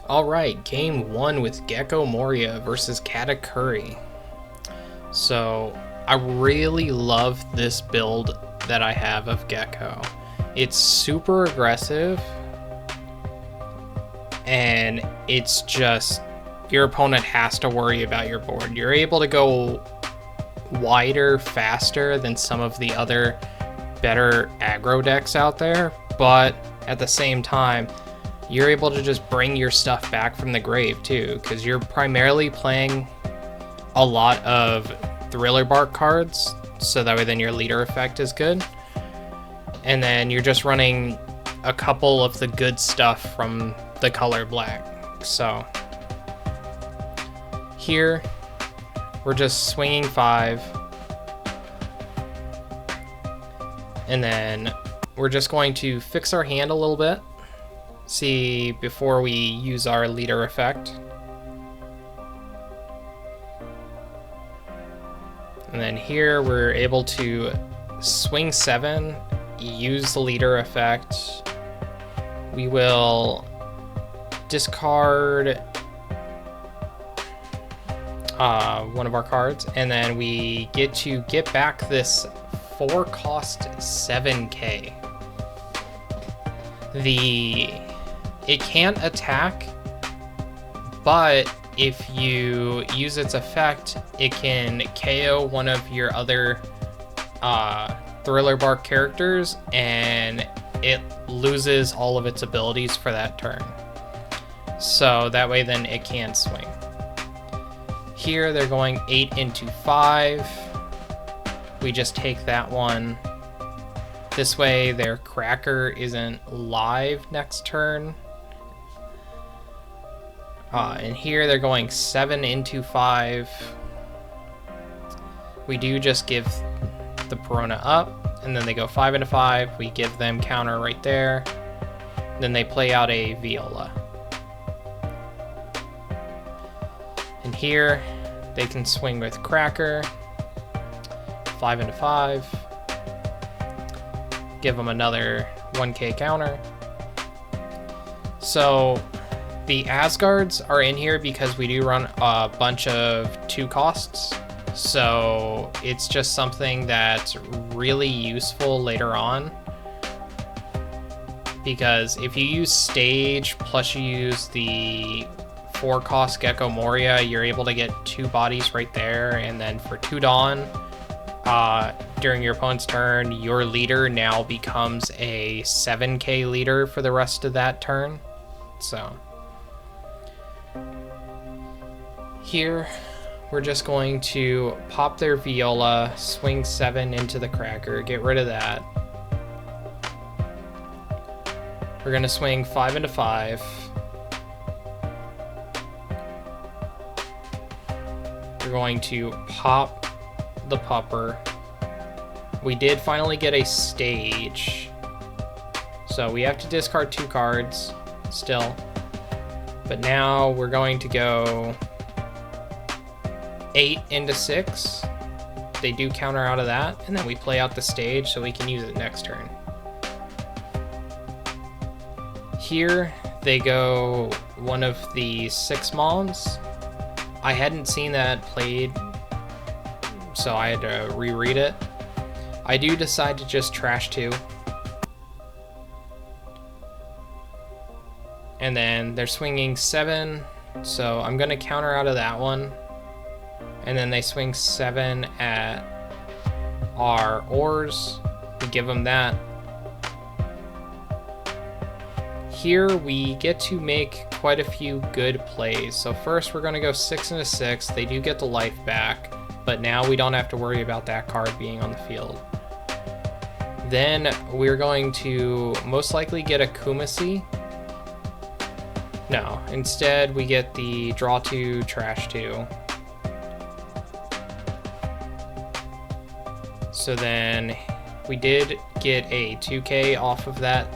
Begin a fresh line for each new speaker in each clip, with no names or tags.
Alright, game 1 with Gecko Moria versus Katakuri. So, I really love this build that I have of Gecko. It's super aggressive, and it's just, your opponent has to worry about your board. You're able to go wider, faster than some of the other better aggro decks out there, but at the same time, you're able to just bring your stuff back from the grave too, because you're primarily playing a lot of Thriller Bark cards, so that way then your leader effect is good. And then you're just running a couple of the good stuff from the color black. So here, we're just swinging 5. And then we're just going to fix our hand a little bit. See, before we use our leader effect. And then here we're able to swing 7, use the leader effect. We will discard one of our cards, and then we get to get back this 4-cost 7k. It can't attack, but if you use its effect, it can KO one of your other Thriller Bark characters, and it loses all of its abilities for that turn. So that way then it can swing. Here they're going 8 into 5. We just take that one. This way their cracker isn't live next turn. And here they're going 7 into 5. We do just give the Perona up, and then they go 5 into 5. We give them counter right there. Then they play out a Viola. And here they can swing with Cracker. 5 into 5. Give them another 1k counter. So the Asgards are in here because we do run a bunch of 2 costs. So it's just something that's really useful later on. Because if you use Stage plus you use the 4-cost Gecko Moria, you're able to get 2 bodies right there. And then for 2 Dawn, during your opponent's turn, your leader now becomes a 7k leader for the rest of that turn. So here we're just going to pop their Viola, swing 7 into the Cracker, get rid of that. We're going to swing 5 into 5. We're going to pop the Pupper. We did finally get a Stage, so we have to discard 2 cards still. But now we're going to go 8 into 6. They do counter out of that, and then we play out the Stage so we can use it next turn. Here they go one of the 6 Moms. I hadn't seen that played, so I had to reread it. I do decide to just trash 2. And then they're swinging 7, so I'm going to counter out of that one. And then they swing 7 at our Oars. We give them that. Here we get to make quite a few good plays. So first we're going to go 6 into 6. They do get the life back, but now we don't have to worry about that card being on the field. Then we're going to most likely get a Kumasi. No, instead we get the draw 2, trash 2. So then we did get a 2k off of that.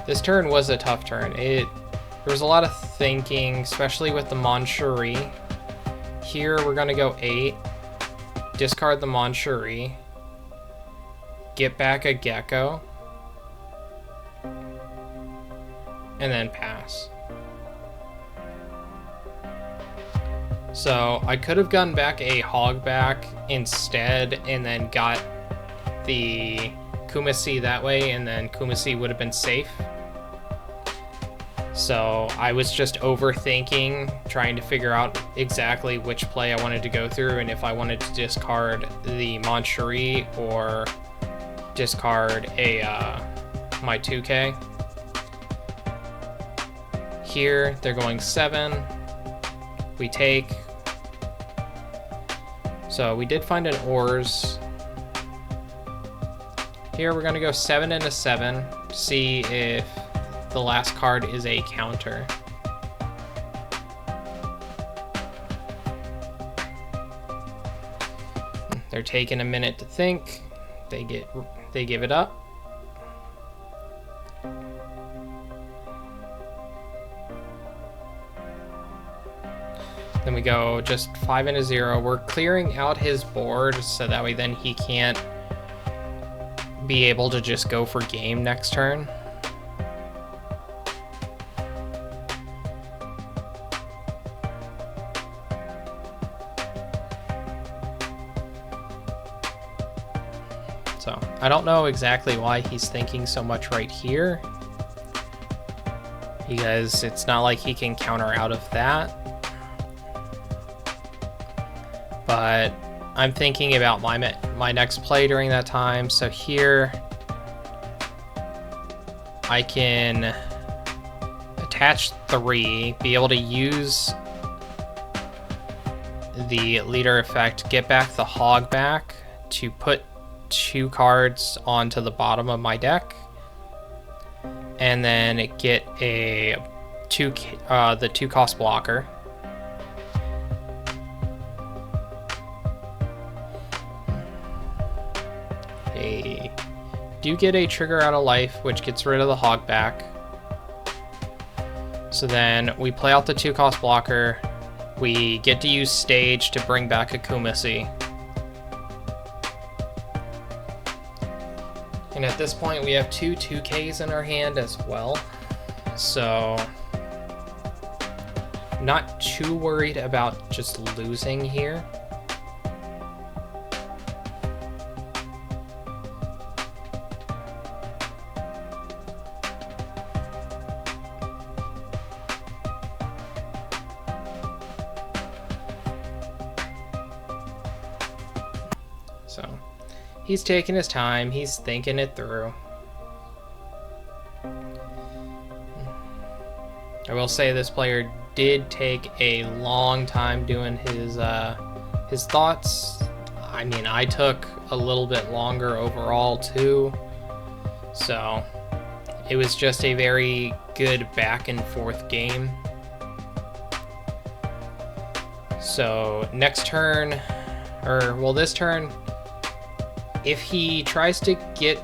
This turn was a tough turn. There was a lot of thinking, especially with the Manchuri. Here we're going to go 8, discard the Manchuri, get back a Gecko, and then pass. So I could have gotten back a hog back instead and then got the Kumasi that way, and then Kumasi would have been safe. So I was just overthinking, trying to figure out exactly which play I wanted to go through and if I wanted to discard the Mancherie or discard my 2K. Here they're going 7. We take. So we did find an ores. Here we're gonna go 7 into 7, see if the last card is a counter. They're taking a minute to think. They give it up. Then we go just 5 into 0. We're clearing out his board so that way then he can't be able to just go for game next turn. So I don't know exactly why he's thinking so much right here, because it's not like he can counter out of that. But I'm thinking about my next play during that time. So here I can attach 3, be able to use the leader effect, get back the hog back to put 2 cards onto the bottom of my deck, and then get the 2 cost blocker. They do get a trigger out of life, which gets rid of the hog back. So then we play out the 2 cost blocker. We get to use stage to bring back a Kumasi. And at this point we have 2 2Ks in our hand as well. So not too worried about just losing here. So he's taking his time, he's thinking it through. I will say this player did take a long time doing his thoughts. I mean, I took a little bit longer overall too. So it was just a very good back and forth game. So next turn, this turn, if he tries to get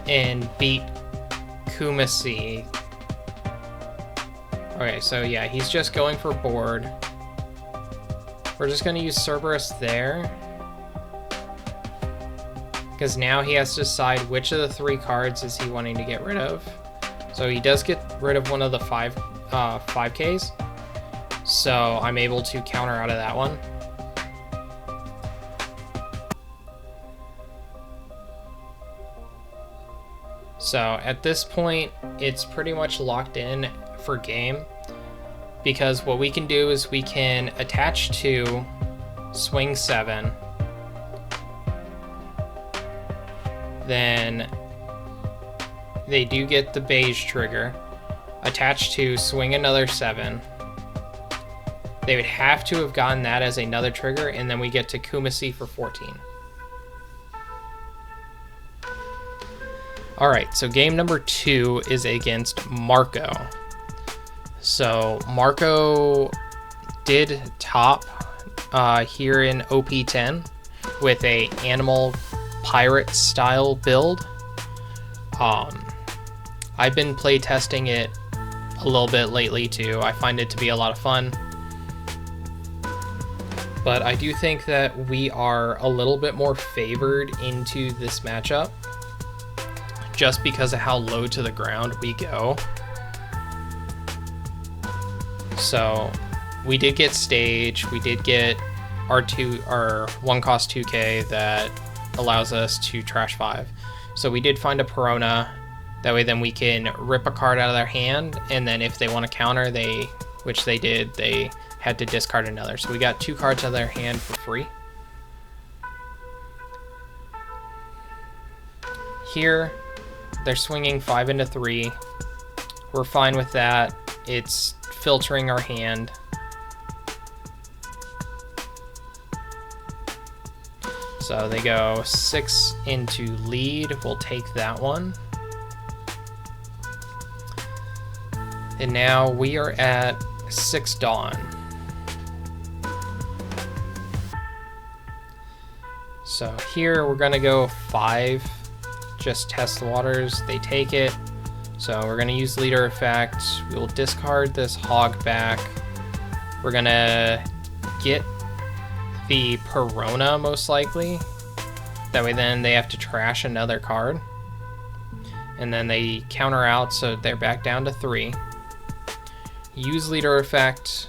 and beat Kumasi. Okay, so yeah, he's just going for board. We're just going to use Cerberus there, because now he has to decide which of the 3 cards is he wanting to get rid of. So he does get rid of one of the 5Ks. So I'm able to counter out of that one. So at this point, it's pretty much locked in for game, because what we can do is we can attach 2, swing 7, then they do get the beige trigger, attach 2, swing another 7. They would have to have gotten that as another trigger, and then we get to Kumasi for 14. Alright, so game number 2 is against Marco. So Marco did top here in OP10 with a animal pirate style build. I've been play testing it a little bit lately too. I find it to be a lot of fun. But I do think that we are a little bit more favored into this matchup, just because of how low to the ground we go. So we did get stage, we did get our 1 cost 2k that allows us to trash 5. So we did find a Perona. That way then we can rip a card out of their hand, and then if they want to counter, which they did, they had to discard another. So we got 2 cards out of their hand for free. Here, they're swinging 5 into 3. We're fine with that. It's filtering our hand. So they go 6 into lead. We'll take that one. And now we are at 6 Dawn. So here we're gonna go 5, just test the waters. They take it. So we're gonna use leader effect. We will discard this hog back. We're gonna get the Perona most likely. That way then they have to trash another card. And then they counter out, so they're back down to 3. Use leader effect.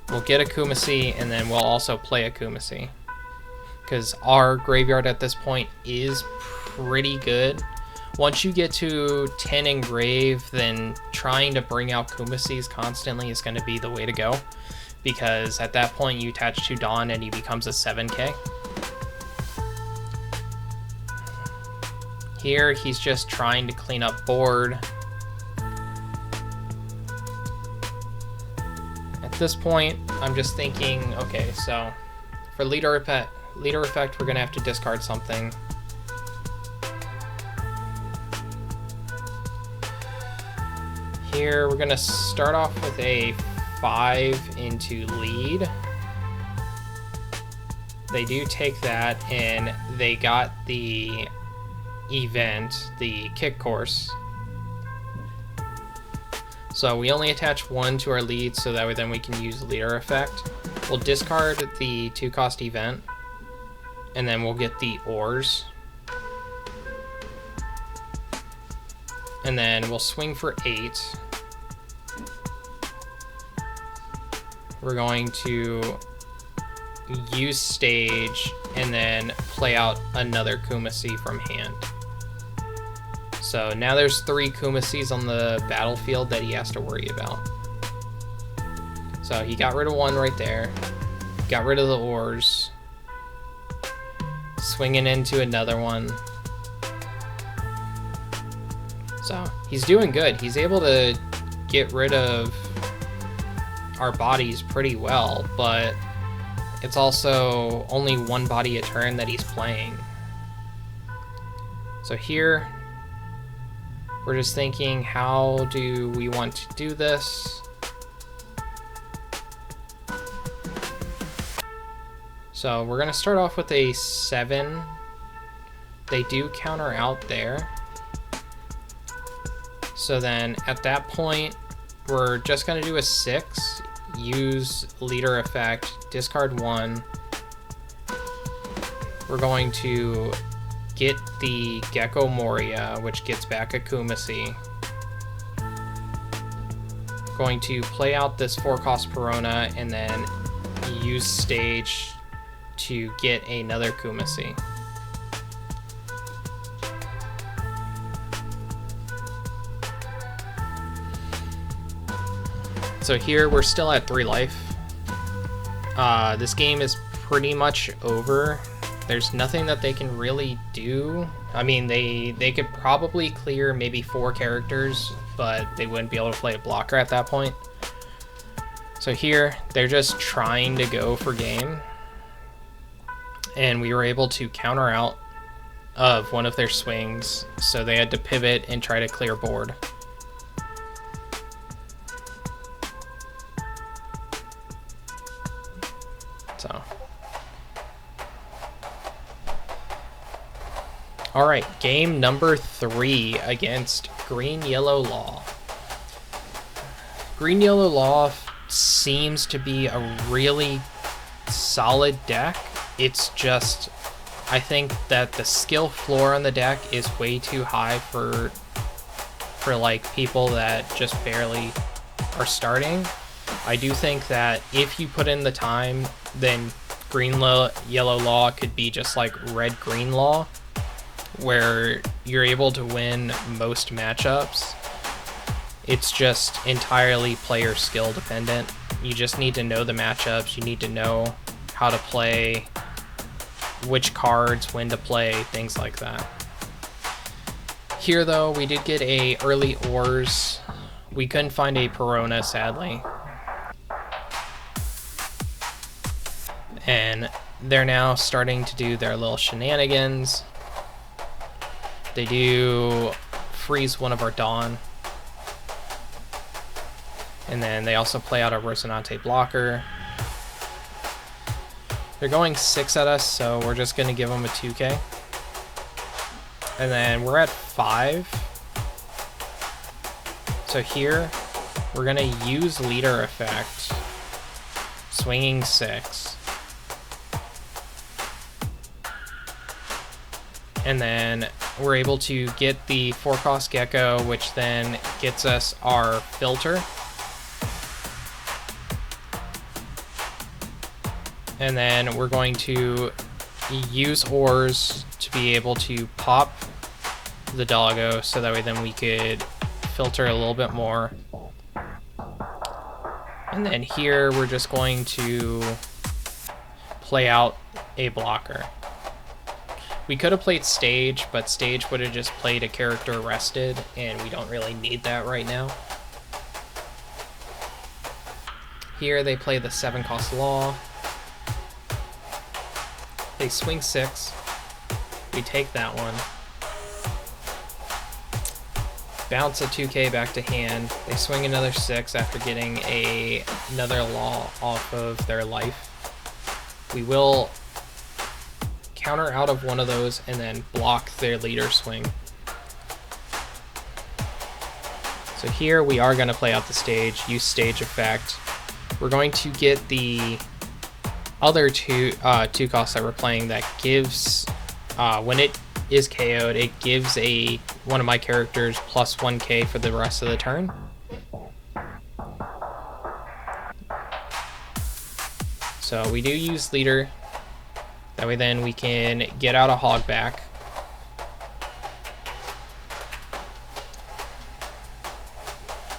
We'll get a Kumasi, and then we'll also play a Kumasi. Because our graveyard at this point is pretty good. Once you get to 10 engrave, then trying to bring out Kumasis constantly is going to be the way to go. Because at that point you attach to Dawn and he becomes a 7k. Here he's just trying to clean up board. At this point, I'm just thinking, okay, so for leader effect, we're gonna have to discard something. Here, we're gonna start off with a 5 into lead. They do take that, and they got the event, the kick course. So we only attach 1 to our lead, so that way then we can use leader effect. We'll discard the 2 cost event, and then we'll get the ores. And then we'll swing for 8. We're going to use stage and then play out another Kumasi from hand. So now there's 3 Kumasis on the battlefield that he has to worry about. So he got rid of 1 right there, got rid of the ores, swinging into another one. So he's doing good. He's able to get rid of our bodies pretty well, but it's also only 1 body a turn that he's playing. So here, we're just thinking, how do we want to do this? So we're gonna start off with a 7. They do counter out there. So then at that point, we're just gonna do a 6, use leader effect, discard 1. We're going to get the Gecko Moria, which gets back a Kumasi. Going to play out this 4 cost Perona and then use stage to get another Kumasi. So here we're still at 3 life. This game is pretty much over. There's nothing that they can really do. I mean, they could probably clear maybe 4 characters, but they wouldn't be able to play a blocker at that point. So here, they're just trying to go for game. And we were able to counter out of one of their swings, so they had to pivot and try to clear board. So. All right, game number 3 against Green Yellow Law. Green Yellow Law seems to be a really solid deck. It's just, I think that the skill floor on the deck is way too high for like people that just barely are starting, I do think that if you put in the time, then green law, yellow law could be just like red green law, where you're able to win most matchups. It's just entirely player skill dependent. You just need to know the matchups, you need to know how to play, which cards, when to play, things like that. Here though, we did get a early ores. We couldn't find a Perona, sadly. And they're now starting to do their little shenanigans. They do freeze one of our Dawn. And then they also play out a Rosinante blocker. They're going 6 at us, so we're just going to give them a 2k. And then we're at 5. So here, we're going to use leader effect, swinging 6. And then we're able to get the 4-cost Gecko, which then gets us our filter. And then we're going to use ores to be able to pop the doggo, so that way then we could filter a little bit more. And then here we're just going to play out a blocker. We could have played stage, but stage would have just played a character arrested, and we don't really need that right now. Here they play the 7-cost law. They swing 6. We take that one. Bounce a 2k back to hand. They swing another 6 after getting another law off of their life. We will counter out of one of those and then block their leader swing. So here we are going to play out the stage, use stage effect. We're going to get the other two costs that we're playing that gives, when it is KO'd, it gives one of my characters plus 1k for the rest of the turn. So we do use leader. That way then we can get out a hog back.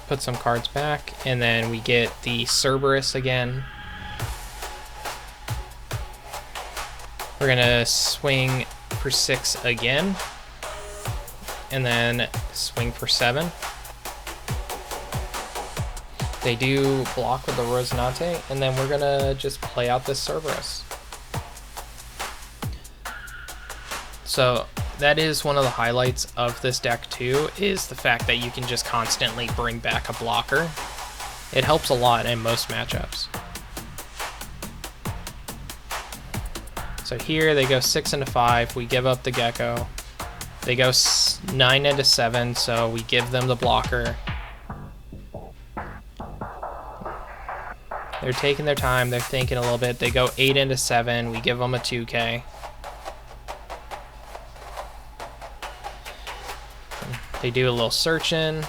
Put some cards back, and then we get the Cerberus again. We're gonna swing for 6 again, and then swing for 7. They do block with the Rosinante, and then we're gonna just play out this Cerberus. So that is one of the highlights of this deck too, is the fact that you can just constantly bring back a blocker. It helps a lot in most matchups. So here they go 6 into 5, we give up the Gecko. They go 9 into 7, so we give them the blocker. They're taking their time, they're thinking a little bit. They go 8 into 7, we give them a 2k. They do a little searching.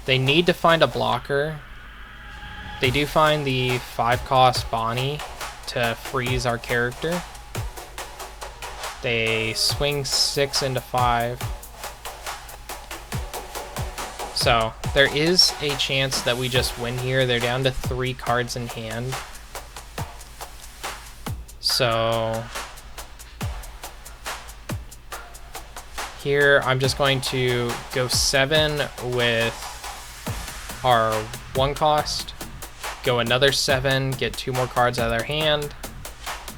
They need to find a blocker. They do find the 5-cost Bonnie to freeze our character. They swing 6 into 5. So there is a chance that we just win here. They're down to 3 cards in hand. So here I'm just going to go 7 with our 1-cost, go another 7, get 2 more cards out of their hand,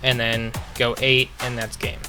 and then go 8, and that's game.